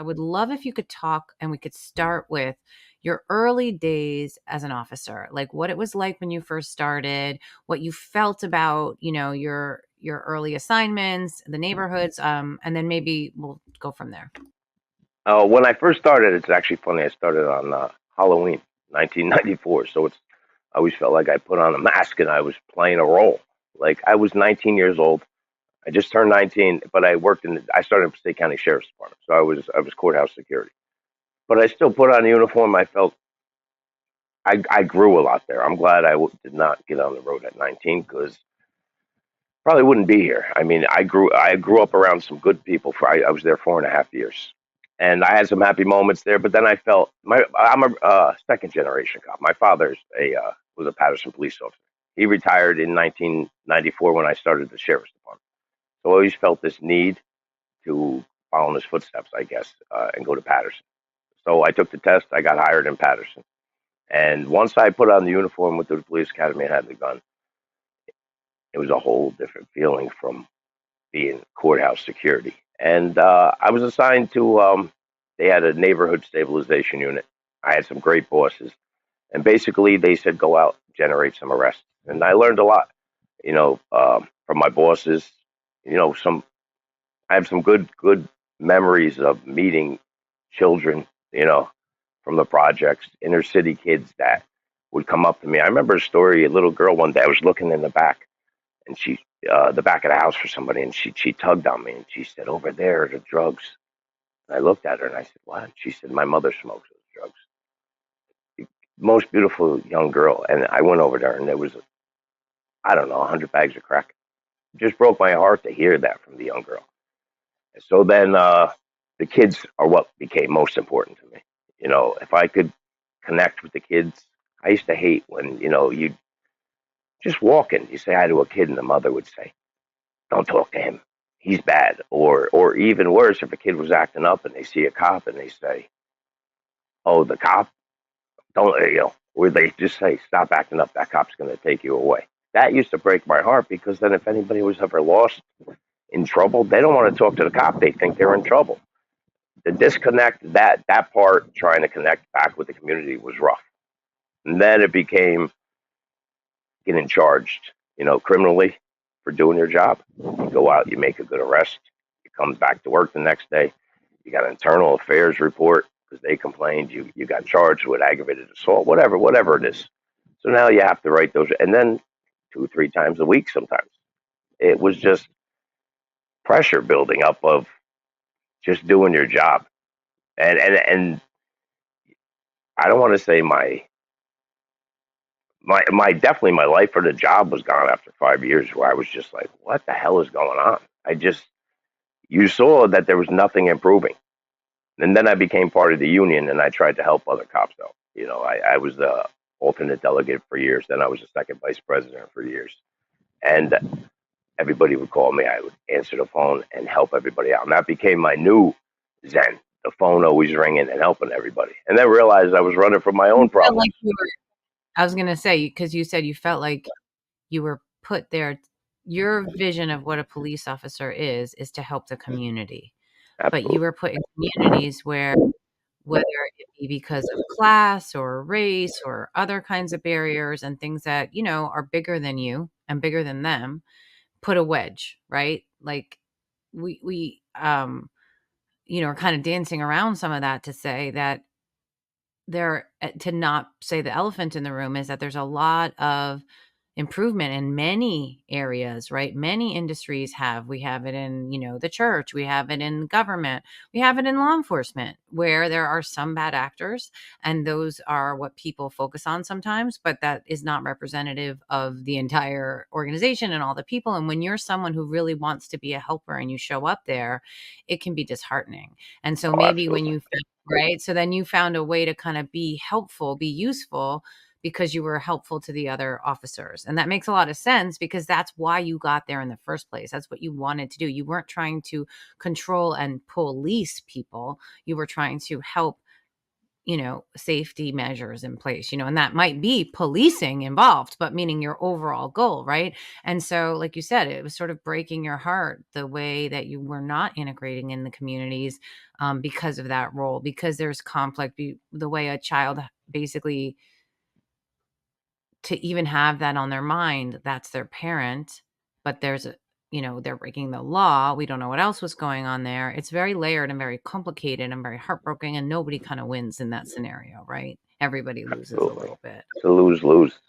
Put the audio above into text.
I would love if you could talk and we could start with your early days as an officer, like what it was like when you first started, what you felt about, your early assignments, the neighborhoods, and then maybe we'll go from there. When I first started, it's actually funny. I started on Halloween, 1994. So I always felt like I put on a mask and I was playing a role. Like I was 19 years old. I just turned 19, but I started in State County Sheriff's Department. So I was courthouse security. But I still put on a uniform. I felt I grew a lot there. I'm glad did not get on the road at 19 because probably wouldn't be here. I mean, I grew up around some good people. I was there 4.5 years, and I had some happy moments there. But then I felt I'm a second generation cop. My father's a was a Patterson police officer. He retired in 1994 when I started the sheriff's department. So I always felt this need to follow in his footsteps, I guess, and go to Patterson. So I took the test. I got hired in Patterson, and once I put on the uniform, went to the police academy, and had the gun, it was a whole different feeling from being courthouse security. And I was assigned to, they had a neighborhood stabilization unit. I had some great bosses. And basically, they said, go out, generate some arrests. And I learned a lot, from my bosses. I have some good memories of meeting children, from the projects, inner city kids that would come up to me. I remember a story, a little girl one day, I was looking in the back and the back of the house for somebody, and she tugged on me and she said, "Over there are the drugs." And I looked at her and I said, "What?" She said, "My mother smokes those drugs." Most beautiful young girl, and I went over there and there was, I don't know, 100 bags of crack. It just broke my heart to hear that from the young girl. And so then the kids are what became most important to me. If I could connect with the kids, I used to hate when you just walking, you say hi to a kid and the mother would say, "Don't talk to him. He's bad." Or even worse, if a kid was acting up and they see a cop and they say, "Oh, the cop, don't," or they just say, "Stop acting up. That cop's going to take you away." That used to break my heart because then if anybody was ever lost in trouble, they don't want to talk to the cop. They think they're in trouble. The disconnect, that part, trying to connect back with the community was rough. And then it became getting charged, criminally for doing your job. You go out, you make a good arrest, you come back to work the next day, you got an internal affairs report because they complained, you got charged with aggravated assault, whatever it is. So now you have to write those, and then 2 3 times a week sometimes. It was just pressure building up of just doing your job, and I don't want to say my definitely my life for the job was gone after 5 years where I was just like, what the hell is going on? You saw that there was nothing improving. And then I became part of the union and I tried to help other cops out. I was the alternate delegate for years. Then I was the second vice president for years. And everybody would call me. I would answer the phone and help everybody out. And that became my new zen. The phone always ringing and helping everybody. And then realized I was running from my You own felt problems. like you were, I was going to say, because you said you felt like you were put there. Your vision of what a police officer is to help the community. But you Absolutely. were put in communities where, whether it be because of class or race or other kinds of barriers and things that, are bigger than you and bigger than them, put a wedge, right? Like we are kind of dancing around some of that to say that to not say the elephant in the room is that there's a lot of improvement in many areas, right? Many industries we have it in, the church, we have it in government, we have it in law enforcement, where there are some bad actors, and those are what people focus on sometimes, but that is not representative of the entire organization and all the people. And when you're someone who really wants to be a helper and you show up there, it can be disheartening. And so Oh, maybe when absolutely. you right? So then you found a way to kind of be helpful, be useful, because you were helpful to the other officers. And that makes a lot of sense because that's why you got there in the first place. That's what you wanted to do. You weren't trying to control and police people. You were trying to help safety measures in place, and that might be policing involved, but meaning your overall goal, right? And so, like you said, it was sort of breaking your heart the way that you were not integrating in the communities, because of that role, because there's conflict, the way a child basically, to even have that on their mind, that's their parent, but they're breaking the law. We don't know what else was going on there. It's very layered and very complicated and very heartbroken, and nobody kind of wins in that scenario, right? Everybody loses a Absolutely. little bit. It's a lose lose.